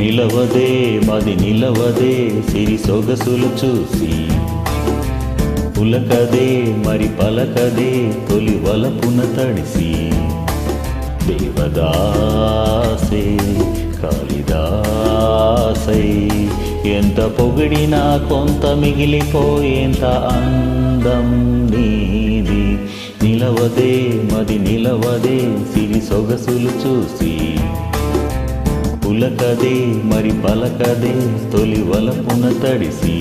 నిలవదే మది నిలవదే సిరి సొగసులు చూసి పులకదే మరి పలకదే తొలి వలపున తడిసి దేవదాసే కాళిదాసై ఎంత పొగిడినా కొంత మిగిలిపోయేంత అందం నీది నిలవదే మది నిలవదే సిరి సొగసులు చూసి పులకదే మరి పలకదే తొలి వలపున తడిసి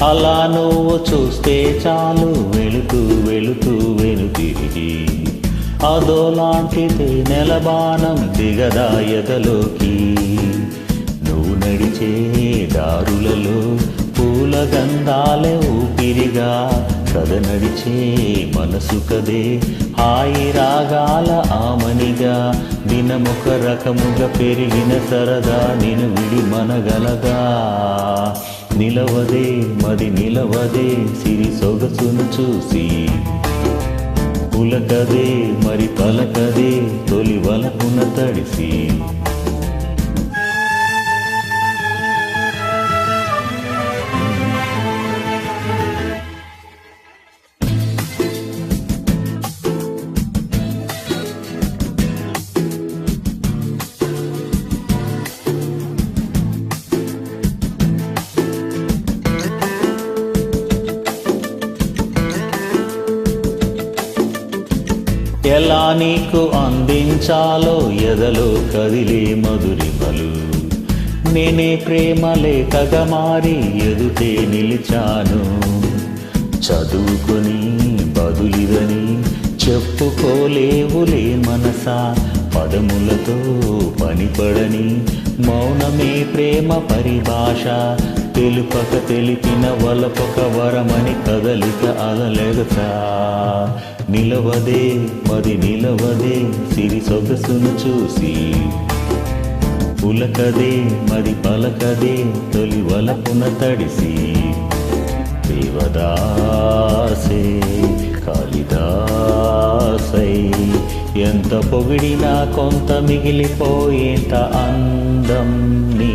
అలా నువ్వు చూస్తే చాలు వెళుతూ వెళుతూ వెనుతిరిగి అదోలాంటిది నెలబాణం దిగదా ఎదలోకి నువ్వు నడిచే దారులలో పూల గంధాలే ఊపిరిగా కథ నడిచే మనసు కదే హాయి రాగాల ఆమనిగా దినమొక రకముగా పెరిగిన సరదా నిన్ను విడి మనగలగా నిలవదే మది నిలవదే సిరి సొగసును చూసి పులకదే మరి పలకదే తొలి వలపున తడిసి ఎలా నీకు అందించాలో ఎదలో కదిలే మధురిమలు నేనే ప్రేమ లేఖగా మారి ఎదుటే నిలిచాను చదువుకొని బదులిదని చెప్పుకోలేవులే మనసా పదములతో పనిపడని మౌనమే ప్రేమ పరిభాష తెలుపక తెలిపిన వలపక వరమని కదలిక అలలెగతా నిలవదే మది నిలవదే సిరి సొగసును చూసి పులకదే మరి పలకదే తొలి వలపున తడిసి దేవదాసే కాళిదాసై ఎంత పొగిడినా కొంత మిగిలిపోయేంత అందం నీ